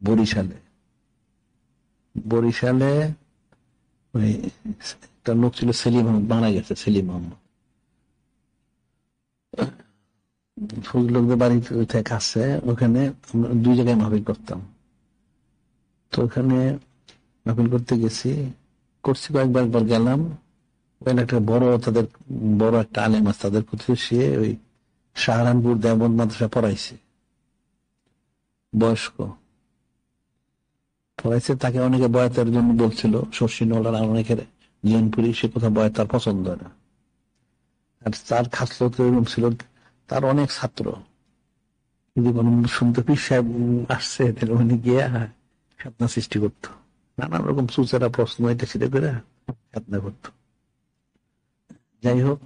বরিশালে। বরিশালে ওই একটা লোক ছিল সেলিম আহমদ, মারা গেছে সেলিম আহমদ। ফজলুকদের বাড়িতে কাছে, ওখানে আমরা 2 জায়গায় মাহফিল করতাম। তো ওখানে মাহফিল করতে গেছি, করছি কয়েকবার, একবার গেলাম। ওখানে একটা তাদের বড় একটা আলেম আছে, তাদের প্রতি সে ওই সাহারানপুর দেওবন্দ মাদ্রাসা পড়াইছে, বয়স্ক পড়াইছে। তাকে অনেকে বয়াতের জন্য বলছিল, শশীনওয়ালার অনেকের জিয়নপুরি, সে কথা বয়াত তার পছন্দ হয় না। আর তার খাসলত এরকম ছিল, তার অনেক ছাত্র, যদি কোনো শুনতে পীর সাহেব আসছে তাহলে উনি গিয়া ফেতনা সৃষ্টি করতো, নানান রকম চুচেরা প্রশ্ন এটা সেটা করে ফেতনা করতো। যাই হোক,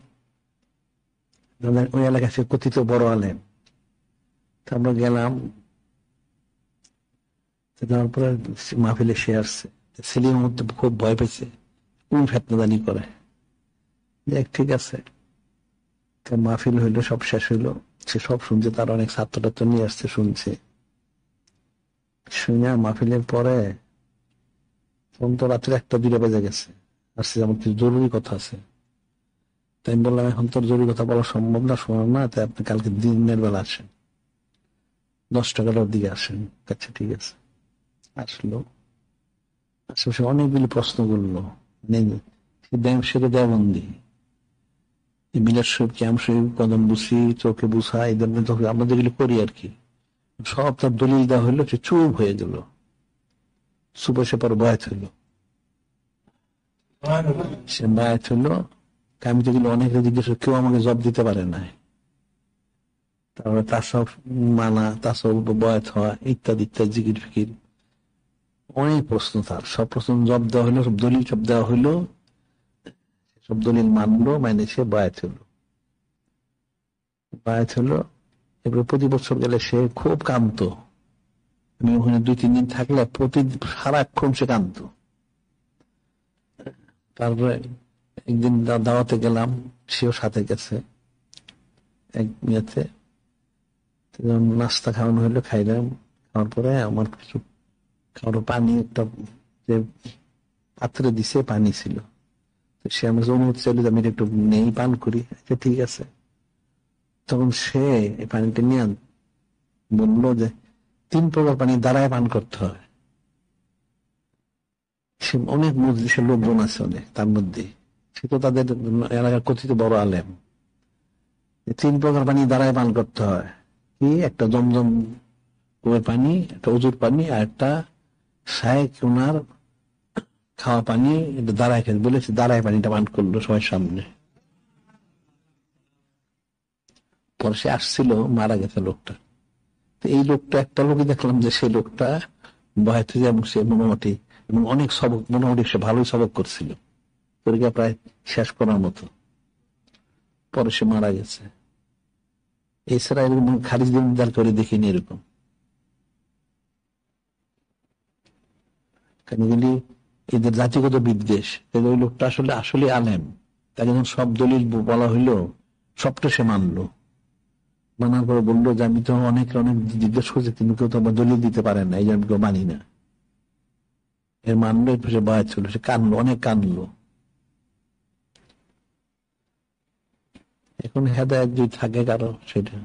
ওই এলাকায় সে কথিত বড় আলেম। আমরা গেলাম, তারপরে মাহফিলে সে আসছে। সেলিম আহমদ খুব ভয় পেয়েছে, কোন ফেতনাদানি করে। দেখ ঠিক আছে, মাহফিল হইলো, সব শেষ হইলো, সে সব শুনছে, তার অনেক ছাত্রটা তো নিয়ে আসছে, শুনছে। শুনে মাহফিলের পরে তখন তো রাত্রে 1টা 2টা বেজে গেছে, আসছে আমার কিছু জরুরি কথা আছে। তাই আমি বললাম, এখন তোর জরুরি কথা বলা সম্ভব না, শোনার না, তাই আপনি কালকে দিনের বেলা আসেন, 10টা 11টার দিকে আসেন। আচ্ছা ঠিক আছে। আসলো, আশেপাশে অনেকগুলি প্রশ্ন করলো, সে তো দেওবন্দি, মিলাদ শরীফ, ক্যাম্প শরীফ, কদম বুসি, চোখে বুসা, এই ধরনের আমরা যেগুলো করি আর কি, সব তার দলিল দেওয়া হইলো। সে চুপ হয়ে গেল, চুপ এসে পর বয়াত হইলো। সে বয়াত হইলো, আমি যেগুলো অনেকে জিজ্ঞেস, কেউ আমাকে জব দিতে পারে না। তারপরে তার সব মানা, তার সব বয়াত হওয়া, ইত্যাদি ইত্যাদি, জিকির ফিকির, অনেক প্রশ্ন। তার সব প্রশ্ন জব দেওয়া হইলো, সব দলিল সব দেওয়া হইলো, সব দলিল মানলো, মানে সে বয়াত হইলো। বয়াত হইলো, এবারে প্রতি বছর গেলে সে খুব কাঁদতো। আমি ওখানে 2-3 দিন থাকলে সারাক্ষণ সে কাঁদতো। তারপরে একদিন দাওয়াতে গেলাম, সেও সাথে গেছে, এক মেয়েতে। নাস্তা খাওয়ানো হইলো, খাইলাম। খাওয়ার পরে আমার কিছু খাওয়ার পানি একটা যে পাত্রে দিছে, পানি ছিল। তো সে আমার অনুমতি চাইল, আমি একটু নেই, পান করি। আচ্ছা ঠিক আছে। তখন সে এই পানিটা নিয়ে বললো যে 3 প্রকার পানি দাঁড়ায় পান করতে হয়। সে অনেক মজলিসের লোকজন আছে অনেক, তার মধ্যে সে তো তাদের এলাকার কথিত বড় আলেম। 3 প্রকার পানি দাঁড়ায় পান করতে হয়, কি একটা জমজম কুয়ের পানি, একটা অজুর পানি, আর একটা শায়েখ ওনার খাওয়া পানি। এটা দাঁড়ায় খেতে বলেছে, দাঁড়ায় পানিটা পান করলো সবার সামনে। পরে সে আসছিল, মারা গেছে লোকটা। তো এই লোকটা, একটা লোকই দেখলাম যে সেই লোকটা বয়াত হয়ে, এবং সে মোটামুটি, এবং অনেক সবক, মোটামুটি সে ভালোই সবক করছিল, পরীক্ষা প্রায় শেষ করার মতো। পরে সে মারা গেছে। এছাড়া এরকম খারিজ দিনদার করে দেখিনি এরকম। কারণ এগুলি এদের জাতিগত বিদ্বেষ। ওই লোকটা আসলে আসলে আলেম, তাকে যখন সব দলিল বলা হইলো, সবটা সে মানলো। মানার পরে বললো যে আমি তো অনেক অনেক জিজ্ঞেস করছি, কিন্তু কেউ তো আমার দলিল দিতে পারেন না, এই জন্য কেউ মানি না। এর মানলো, এর সে বয়াত ছিল, সে কানলো, অনেক কানলো। এখন হেদায়েত যদি থাকে কারো, সেটা